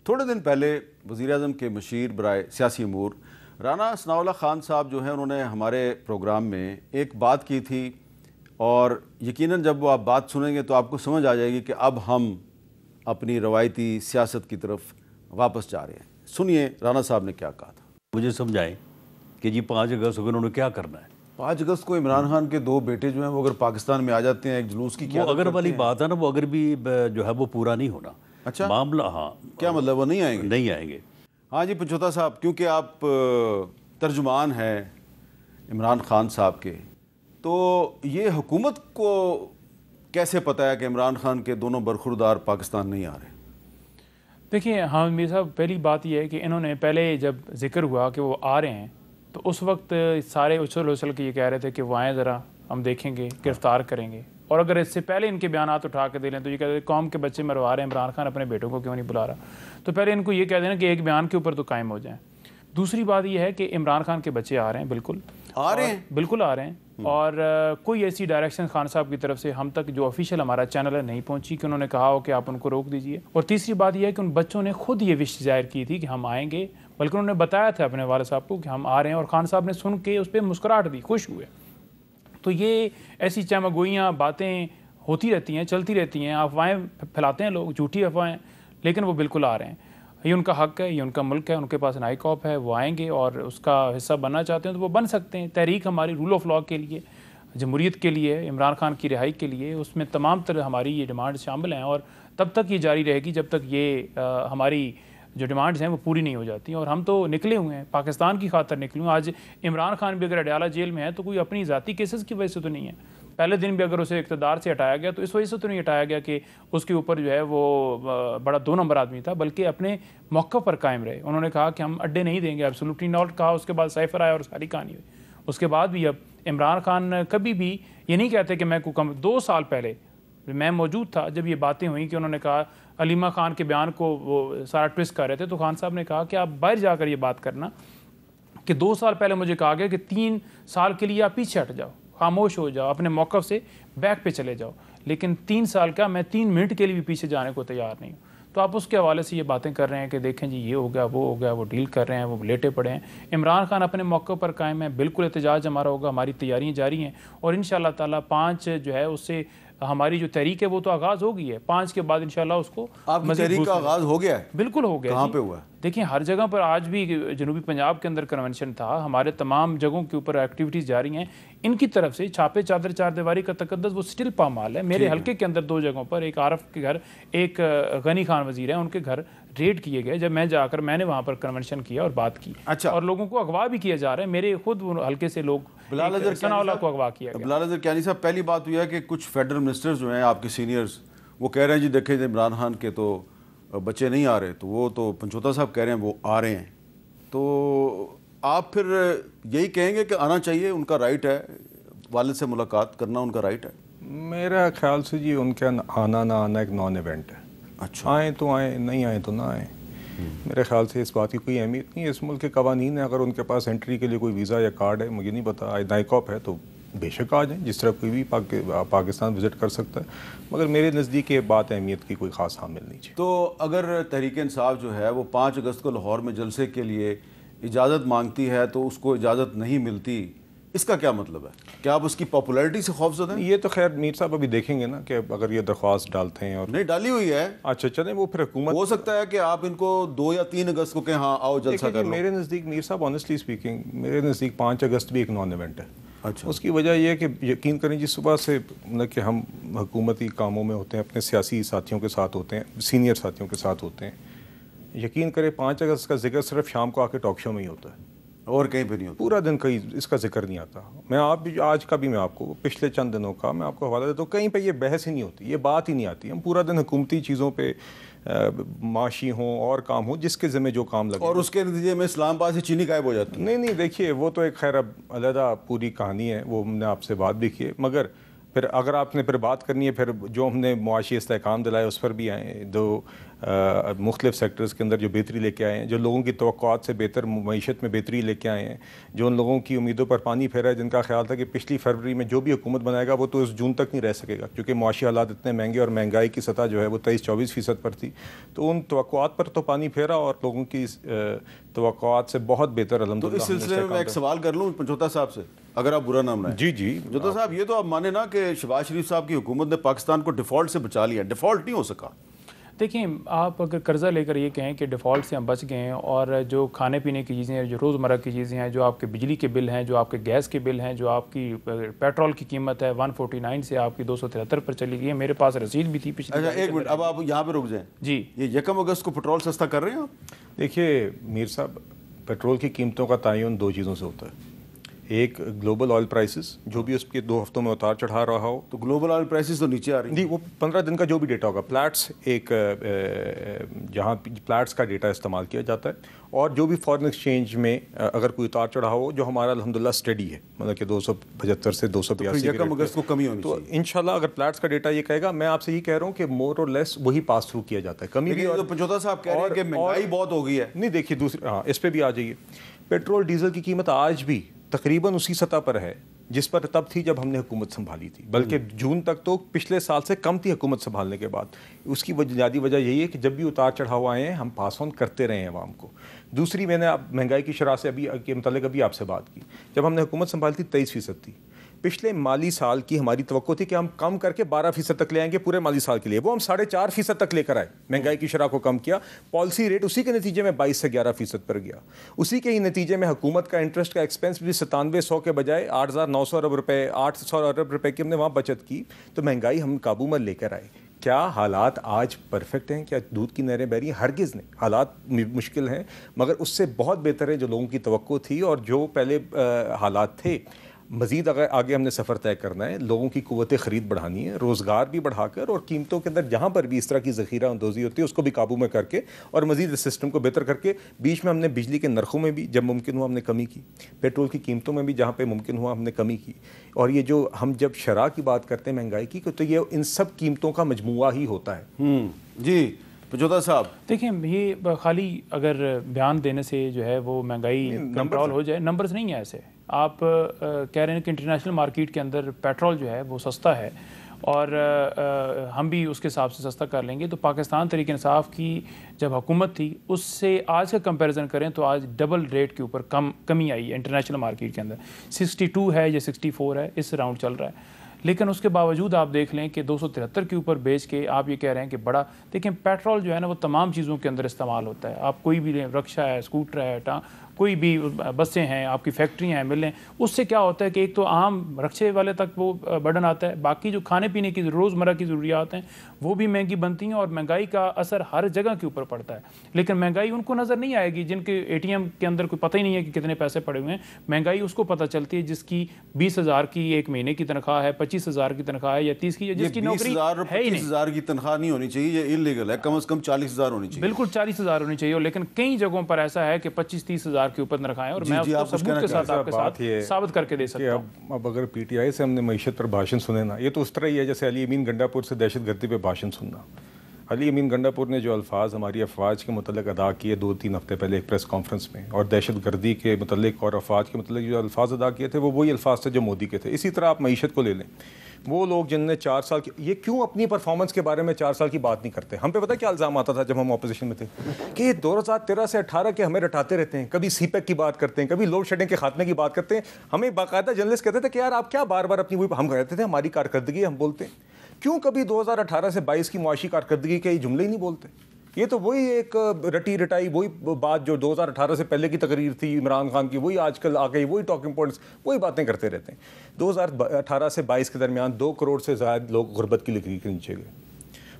تھوڑے دن پہلے وزیر اعظم کے مشیر برائے سیاسی امور رانا ثناء اللہ خان صاحب جو ہیں انہوں نے ہمارے پروگرام میں ایک بات کی تھی، اور یقیناً جب وہ آپ بات سنیں گے تو آپ کو سمجھ آ جائے گی کہ اب ہم اپنی روایتی سیاست کی طرف واپس جا رہے ہیں۔ سنیے رانا صاحب نے کیا کہا تھا۔ مجھے سمجھائیں کہ جی 5 اگست کو انہوں نے کیا کرنا ہے۔ 5 اگست کو عمران خان کے 2 بیٹے جو ہیں وہ اگر پاکستان میں آ جاتے ہیں، ایک جلوس کی قیادت وہ اگر کرتے والی ہیں۔ بات ہے نا، وہ اگر بھی جو ہے وہ پورا نہیں ہونا اچھا معاملہ۔ ہاں، کیا مطلب وہ نہیں آئیں گے؟ نہیں آئیں گے۔ ہاں جی پنچوتا صاحب، کیونکہ آپ ترجمان ہیں عمران خان صاحب کے، تو یہ حکومت کو کیسے پتہ ہے کہ عمران خان کے دونوں برخوردار پاکستان نہیں آ رہے؟ دیکھیں ہاں میر صاحب، پہلی بات یہ ہے کہ انہوں نے پہلے جب ذکر ہوا کہ وہ آ رہے ہیں تو اس وقت سارے اچھل اچھل کے یہ کہہ رہے تھے کہ وہ آئیں، ذرا ہم دیکھیں گے، گرفتار کریں گے۔ اور اگر اس سے پہلے ان کے بیانات اٹھا کے دے لیں تو یہ کہتے ہیں قوم کے بچے مروا رہے ہیں، عمران خان اپنے بیٹوں کو کیوں نہیں بلا رہا؟ تو پہلے ان کو یہ کہہ دینا کہ ایک بیان کے اوپر تو قائم ہو جائیں۔ دوسری بات یہ ہے کہ عمران خان کے بچے آ رہے ہیں، بالکل آ رہے ہیں، بالکل آ رہے ہیں، اور کوئی ایسی ڈائریکشن خان صاحب کی طرف سے ہم تک جو آفیشیل ہمارا چینل ہے نہیں پہنچی کہ انہوں نے کہا ہو کہ آپ ان کو روک دیجئے۔ اور تیسری بات یہ ہے کہ ان بچوں نے خود یہ وش ظاہر کی تھی کہ ہم آئیں گے، بلکہ انہوں نے بتایا تھا اپنے والد صاحب کو کہ ہم آ رہے ہیں، اور خان صاحب نے سن کے اس پہ مسکراہٹ دی، خوش ہوئے۔ تو یہ ایسی چمگوئیاں باتیں ہوتی رہتی ہیں، چلتی رہتی ہیں، افواہیں پھیلاتے ہیں لوگ، جھوٹی افواہیں، لیکن وہ بالکل آ رہے ہیں۔ یہ ان کا حق ہے، یہ ان کا ملک ہے، ان کے پاس نائی کاپ ہے، وہ آئیں گے اور اس کا حصہ بننا چاہتے ہیں تو وہ بن سکتے ہیں۔ تحریک ہماری رول آف لاء کے لیے، جمہوریت کے لیے، عمران خان کی رہائی کے لیے، اس میں تمام طرح ہماری یہ ڈیمانڈ شامل ہیں، اور تب تک یہ جاری رہے گی جب تک یہ ہماری جو ڈیمانڈز ہیں وہ پوری نہیں ہو جاتی۔ اور ہم تو نکلے ہوئے ہیں، پاکستان کی خاطر نکلے ہوئے ہیں۔ آج عمران خان بھی اگر اڈیالہ جیل میں ہے تو کوئی اپنی ذاتی کیسز کی وجہ سے تو نہیں ہے۔ پہلے دن بھی اگر اسے اقتدار سے ہٹایا گیا تو اس وجہ سے تو نہیں ہٹایا گیا کہ اس کے اوپر جو ہے وہ بڑا 2 نمبر آدمی تھا، بلکہ اپنے موقف پر قائم رہے۔ انہوں نے کہا کہ ہم اڈے نہیں دیں گے، ایبسولوٹلی ناٹ کہا، اس کے بعد سائفر آیا اور ساری کہانی ہوئی۔ اس کے بعد بھی اب عمران خان کبھی بھی یہ نہیں کہتے کہ میں کو 2 سال پہلے میں موجود تھا جب یہ باتیں ہوئیں کہ انہوں نے کہا علیمہ خان کے بیان کو وہ سارا ٹوسٹ کر رہے تھے، تو خان صاحب نے کہا کہ آپ باہر جا کر یہ بات کرنا کہ 2 سال پہلے مجھے کہا گیا کہ 3 سال کے لیے آپ پیچھے ہٹ جاؤ، خاموش ہو جاؤ، اپنے موقف سے بیک پہ چلے جاؤ، لیکن 3 سال کا میں 3 منٹ کے لیے بھی پیچھے جانے کو تیار نہیں ہوں۔ تو آپ اس کے حوالے سے یہ باتیں کر رہے ہیں کہ دیکھیں جی یہ ہو گیا، وہ ہو گیا، وہ ڈیل کر رہے ہیں، وہ لیٹے پڑے ہیں۔ عمران خان اپنے موقع پر قائم ہے، بالکل احتجاج ہمارا ہوگا، ہماری تیاریاں جاری ہیں، اور انشاءاللہ تعالیٰ 5 جو ہے اس سے ہماری جو تحریک ہے وہ تو آغاز ہو گئی ہے، 5 کے بعد انشاءاللہ اس کو آپ کی تحریک کا آغاز ہو گیا ہے؟ بالکل ہو گیا۔ کہاں پہ ہوا ہے؟ دیکھیں ہر جگہ پر، آج بھی جنوبی پنجاب کے اندر کنونشن تھا، ہمارے تمام جگہوں کے اوپر ایکٹیویٹیز جاری ہیں۔ ان کی طرف سے چھاپے چادر چار دیواری کا تقدس وہ سٹل پامال ہے۔ میرے حلقے کے اندر 2 جگہوں پر، ایک عارف کے گھر، ایک غنی خان وزیر ہے، ان کے گھر ریڈ کیے گئے۔ جب میں جا کر میں نے وہاں پر کنونشن کیا اور بات کی، اور لوگوں کو اغوا بھی کیا جا رہا ہے۔ میرے خود حلقے سے لوگ ثناء اللہ کو اغوا کیا گیا۔ بلال اظہر کیانی صاحب، پہلی بات یہ ہے کہ کچھ فیڈرل منسٹرز جو ہیں آپ کے سینئرز، وہ کہہ رہے ہیں جی دیکھیں عمران خان کے تو بچے نہیں آ رہے، تو وہ تو پنچوتا صاحب کہہ رہے ہیں وہ آ رہے ہیں، تو آپ پھر یہی کہیں گے کہ آنا چاہیے، ان کا رائٹ ہے، والد سے ملاقات کرنا ان کا رائٹ ہے؟ میرا خیال سے جی ان کا آنا نہ آنا ایک نان ایونٹ ہے۔ اچھا، آئیں تو آئیں، نہیں آئیں تو نہ آئیں۔ میرے خیال سے اس بات کی کوئی اہمیت نہیں ہے۔ اس ملک کے قوانین ہیں، اگر ان کے پاس انٹری کے لیے کوئی ویزا یا کارڈ ہے، مجھے نہیں پتا، نائی کاپ ہے تو بے شک آ جائیں، جس طرح کوئی بھی پاکستان وزٹ کر سکتا ہے، مگر میرے نزدیک یہ بات اہمیت کی کوئی خاص حامل نہیں چاہیے۔ تو اگر تحریک انصاف جو ہے وہ 5 اگست کو لاہور میں جلسے کے لیے اجازت مانگتی ہے تو اس کو اجازت نہیں ملتی، اس کا کیا مطلب ہے؟ کیا آپ اس کی پاپولیرٹی سے خوف زدہ ہیں؟ یہ تو خیر میر صاحب ابھی دیکھیں گے نا کہ اگر یہ درخواست ڈالتے ہیں اور نہیں ڈالی ہوئی ہے، اچھا چلیں وہ پھر حکومت ہو سکتا ہے کہ آپ ان کو 2 یا 3 اگست کو کہ ہاں آؤ جلسہ کر لو۔ میرے نزدیک میر صاحب آنیسٹلی اسپیکنگ میرے نزدیک 5 اگست بھی ایک نان ایونٹ ہے۔ اچھا، اس کی وجہ یہ ہے کہ یقین کریں جی صبح سے کہ ہم حکومتی کاموں میں ہوتے ہیں، اپنے سیاسی ساتھیوں کے ساتھ ہوتے ہیں، سینئر ساتھیوں کے ساتھ ہوتے ہیں، یقین کریں 5 اگست کا ذکر صرف شام کو آ کے ٹاک شو میں ہی ہوتا ہے، اور کہیں پہ نہیں ہوتا، پورا دن کہیں اس کا ذکر نہیں آتا۔ میں آج کا بھی میں آپ کو پچھلے چند دنوں کا میں آپ کو حوالہ دیتا ہوں، کہیں پہ یہ بحث ہی نہیں ہوتی، یہ بات ہی نہیں آتی۔ ہم پورا دن حکومتی چیزوں پہ معاشی ہوں اور کام ہوں، جس کے ذمہ جو کام لگے، اور اس کے نتیجے میں اسلام آباد سے چینی غائب ہو جاتی ہے۔ نہیں دیکھیے وہ تو ایک خیر اب علیحدہ پوری کہانی ہے، وہ ہم نے آپ سے بات بھی کی ہے، مگر پھر اگر آپ نے پھر بات کرنی ہے، پھر جو ہم نے معاشی استحکام دلائے اس پر بھی آئیں، مختلف سیکٹرز کے اندر جو بہتری لے کے آئے ہیں، جو لوگوں کی توقعات سے بہتر معیشت میں بہتری لے کے آئے ہیں، جو ان لوگوں کی امیدوں پر پانی پھیرا ہے جن کا خیال تھا کہ پچھلی فروری میں جو بھی حکومت بنائے گا وہ تو اس جون تک نہیں رہ سکے گا، کیونکہ معاشی حالات اتنے مہنگے اور مہنگائی کی سطح جو ہے وہ 23-24% پر تھی. تو ان توقعات پر تو پانی پھیرا اور لوگوں کی توقعات سے بہت بہتر الحمدللہ. تو اس سلسلے میں ایک سوال کر لوں پنچوتا صاحب سے، اگر آپ برا نہ منائیں. جی پنچوتا صاحب، یہ تو آپ مانے نا کہ شہباز شریف صاحب کی حکومت نے پاکستان کو ڈیفالٹ سے بچا لیا، ڈیفالٹ نہیں ہو سکا. دیکھیں، آپ اگر قرضہ لے کر یہ کہیں کہ ڈیفالٹ سے ہم بچ گئے ہیں، اور جو کھانے پینے کی چیزیں ہیں، جو روزمرہ کی چیزیں ہیں، جو آپ کے بجلی کے بل ہیں، جو آپ کے گیس کے بل ہیں، جو آپ کی پیٹرول کی قیمت ہے 149 سے آپ کی 273 پر چلی گئی ہے. میرے پاس رسید بھی تھی پچھلی. اچھا ایک منٹ، اب آپ یہاں پہ رک جائیں. جی، یہ 1 اگست کو پیٹرول سستا کر رہے ہیں آپ؟ دیکھیے میر صاحب، پیٹرول کی قیمتوں کا تعین 2 چیزوں سے ہوتا ہے. ایک گلوبل آئل پرائسز، جو بھی اس کے 2 ہفتوں میں اتار چڑھا رہا ہو. تو گلوبل آئل پرائسز تو نیچے آ رہی ہیں. جی، وہ 15 دن کا جو بھی ڈیٹا ہوگا. پلیٹس ایک جہاں پلیٹس کا ڈیٹا استعمال کیا جاتا ہے، اور جو بھی فارن ایکسچینج میں اگر کوئی اتار چڑھاؤ ہو جو ہمارا الحمدللہ اسٹڈی ہے، مطلب کہ 275 سے 282. 1 اگست کو کمی ہونی تو چاہیے. انشاءاللہ اگر پلیٹس کا ڈیٹا یہ کہے گا، میں آپ سے یہ کہہ رہا ہوں کہ مور اور لیس وہی پاس تھرو کیا جاتا ہے. کمی بھی. تو پنچوتا صاحب کہہ رہے ہیں کہ مہنگائی بہت ہو گئی ہے. نہیں، دیکھیے دوسری، ہاں اس پہ بھی آ جائیے. پیٹرول ڈیزل کی قیمت آج بھی تقریباً اسی سطح پر ہے جس پر تب تھی جب ہم نے حکومت سنبھالی تھی، بلکہ جون تک تو پچھلے سال سے کم تھی حکومت سنبھالنے کے بعد. اس کی بنیادی وجہ یہی ہے کہ جب بھی اتار چڑھاؤ آئے ہیں ہم پاس آن کرتے رہے ہیں عوام کو. دوسری، میں نے مہنگائی کی شرح سے ابھی کے متعلق ابھی آپ سے بات کی. جب ہم نے حکومت سنبھالی تھی 23% تھی. پچھلے مالی سال کی ہماری توقع تھی کہ ہم کم کر کے 12% تک لے آئیں گے پورے مالی سال کے لیے. وہ ہم 4.5% تک لے کر آئے. مہنگائی کی شرح کو کم کیا. پالیسی ریٹ اسی کے نتیجے میں 22 سے 11% پر گیا. اسی کے ہی نتیجے میں حکومت کا انٹرسٹ کا ایکسپینس بھی 9700 کے بجائے 8900 ارب روپے 800 ارب روپے کی ہم نے وہاں بچت کی. تو مہنگائی ہم قابو میں لے کر آئے. کیا حالات آج پرفیکٹ ہیں؟ کیا دودھ کی نہریں بہ رہی ہیں؟ ہرگز نہیں. حالات مشکل ہیں، مگر اس سے بہت بہتر ہے جو لوگوں کی توقع تھی اور جو پہلے حالات تھے. مزید اگر آگے ہم نے سفر طے کرنا ہے، لوگوں کی قوت خرید بڑھانی ہے، روزگار بھی بڑھا کر، اور قیمتوں کے اندر جہاں پر بھی اس طرح کی ذخیرہ اندوزی ہوتی ہے اس کو بھی قابو میں کر کے، اور مزید اس سسٹم کو بہتر کر کے. بیچ میں ہم نے بجلی کے نرخوں میں بھی جب ممکن ہوا ہم نے کمی کی، پیٹرول کی قیمتوں میں بھی جہاں پہ ممکن ہوا ہم نے کمی کی. اور یہ جو ہم جب شرح کی بات کرتے ہیں مہنگائی کی، تو یہ ان سب قیمتوں کا مجموعہ ہی ہوتا ہے. جی پنچوتا صاحب، دیکھیں، یہ خالی اگر بیان دینے سے جو ہے وہ مہنگائی کنٹرول ہو جائے، نمبرز نہیں ہیں ایسے. آپ کہہ رہے ہیں کہ انٹرنیشنل مارکیٹ کے اندر پیٹرول جو ہے وہ سستا ہے، اور ہم بھی اس کے حساب سے سستا کر لیں گے. تو پاکستان تحریک انصاف کی جب حکومت تھی اس سے آج کا کمپیریزن کریں تو آج ڈبل ریٹ کے اوپر کمی آئی ہے انٹرنیشنل مارکیٹ کے اندر. 62 ہے یا 64 ہے، اس راؤنڈ چل رہا ہے. لیکن اس کے باوجود آپ دیکھ لیں کہ 273 کے اوپر بیچ کے آپ یہ کہہ رہے ہیں کہ بڑا. دیکھیں، پیٹرول جو ہے نا وہ تمام چیزوں کے اندر استعمال ہوتا ہے. آپ کوئی بھی لیں، رکشہ ہے، اسکوٹر ہے، کوئی بھی بسیں ہیں، آپ کی فیکٹریاں ہیں، ملیں، اس سے کیا ہوتا ہے کہ ایک تو عام رکشے والے تک وہ برڈن آتا ہے، باقی جو کھانے پینے کی روزمرہ کی ضروریات ہیں وہ بھی مہنگی بنتی ہیں، اور مہنگائی کا اثر ہر جگہ کے اوپر پڑتا ہے. لیکن مہنگائی ان کو نظر نہیں آئے گی جن کے ATM کے اندر کوئی پتہ ہی نہیں ہے کہ کتنے پیسے پڑے ہوئے ہیں. مہنگائی اس کو پتہ چلتی ہے جس کی 20,000 کی ایک مہینے کی تنخواہ ہے، 25,000 کی تنخواہ ہے، یا 30 کی، جس کی نوکری ہے ہی نہیں. 20,000 کی تنخواہ نہیں ہونی چاہیے، یہ انلیگل ہے. کم از کم 40,000 ہونی چاہیے. بالکل 40,000 ہونی چاہیے. لیکن کئی جگہوں پر ایسا ہے کہ 25-30,000 کے اوپر تنخواہیں، اور میں اس کو ثبوت کے ساتھ آپ کے ساتھ ثابت کر کے دے سکتا ہوں. اب اگر PTI سے ہم نے معیشت پر بھاشن سنے نا، یہ تو اس طرح ہی ہے جیسے علی امین گنڈا پور سے دہشت گردی پہ بھاشن سننا. علی امین گنڈا پور نے جو الفاظ ہماری افواج کے متعلق ادا کیے 2-3 ہفتے پہلے ایک پریس کانفرنس میں، اور دہشت گردی کے متعلق اور افواج کے متعلق جو الفاظ ادا کیے تھے وہ وہی الفاظ تھے جو مودی کے تھے. اسی طرح آپ معیشت کو لے لیں. وہ لوگ جن نے 4 سال کی، یہ کیوں اپنی پرفارمنس کے بارے میں 4 سال کی بات نہیں کرتے؟ ہم پہ پتہ کیا الزام آتا تھا جب ہم اپوزیشن میں تھے کہ یہ 2013 سے 18 کے ہمیں رٹاتے رہتے ہیں. کبھی CPEC کی بات کرتے ہیں، کبھی لوڈ شیڈنگ کے خاتمے کی بات کرتے ہیں. ہمیں باقاعدہ جرنلسٹ کہتے تھے کہ یار آپ کیا بار بار اپنی ہم کہتے تھے ہماری کارکردگی ہم بولتے ہیں، کیوں کبھی 2018 سے 22 کی معاشی کارکردگی کے جملے ہی نہیں بولتے؟ یہ تو وہی ایک رٹی رٹائی وہی بات جو 2018 سے پہلے کی تقریر تھی عمران خان کی، وہی آج کل آ گئی، وہی ٹاکنگ پوائنٹس، وہی باتیں کرتے رہتے ہیں. 2018 سے 22 کے درمیان 2 کروڑ سے زائد لوگ غربت کی لکیر کے نیچے گئے.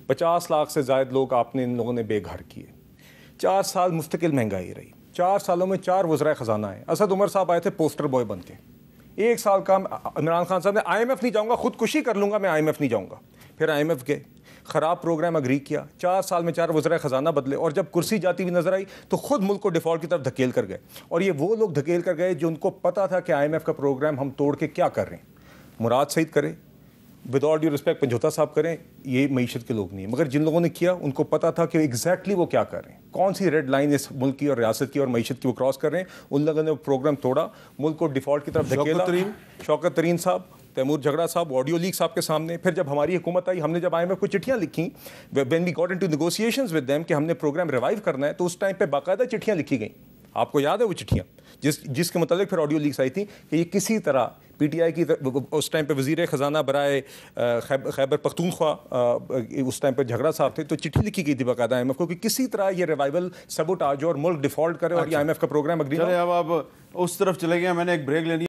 50 لاکھ سے زائد لوگ آپ نے ان لوگوں نے بے گھر کیے. 4 سال مستقل مہنگائی رہی. 4 سالوں میں 4 وزرائے خزانہ آئے. اسد عمر صاحب آئے تھے پوسٹر بوائے بن کے. 1 سال کا عمران خان صاحب نے IMF نہیں جاؤں گا، خودکشی کر لوں گا میں، IMF نہیں جاؤں گا. پھر IMF گئے، خراب پروگرام اگری کیا. 4 سال میں 4 وزرائے خزانہ بدلے، اور جب کرسی جاتی ہوئی نظر آئی تو خود ملک کو ڈیفالٹ کی طرف دھکیل کر گئے. اور یہ وہ لوگ دھکیل کر گئے جو ان کو پتا تھا کہ IMF کا پروگرام ہم توڑ کے کیا کر رہے ہیں. مراد سعید کرے، ود آل ڈیو رسپیکٹ پنجوتا صاحب کریں، یہ معیشت کے لوگ نہیں ہیں، مگر جن لوگوں نے کیا ان کو پتا تھا کہ ایگزیکٹلی وہ کیا کر رہے ہیں، کون سی ریڈ لائن اس ملک کی اور ریاست کی اور معیشت کی وہ کراس کر رہے ہیں. ان لوگوں نے وہ پروگرام توڑا، ملک کو ڈیفالٹ کی طرف دھکیلا. شوکت ترین صاحب، تیمور جھگڑا صاحب آڈیو لیک صاحب کے سامنے. پھر جب ہماری حکومت آئی، ہم نے جب IMF کو چٹھیاں لکھیں when we got into negotiations with them کہ ہم نے پروگرام ریوائیو کرنا ہے، تو اس ٹائم پہ باقاعدہ چٹھیاں لکھی گئیں. آپ کو یاد ہے وہ چٹھیاں جس کے متعلق پھر آڈیو لیکس آئی تھی کہ یہ کسی طرح PTI کی اس ٹائم پہ وزیر خزانہ برائے خیبر پختونخوا اس ٹائم پہ جھگڑا صاحب تھے، تو چٹھی لکھی گئی تھی باقاعدہ IMF کو کہ کسی طرح یہ ریوائول سبوٹاج اور ملک ڈیفالٹ کرے اور یہ IMF کا پروگرام اگری. چلے اب آپ اس طرف چلے گئے، میں نے ایک بریک لینی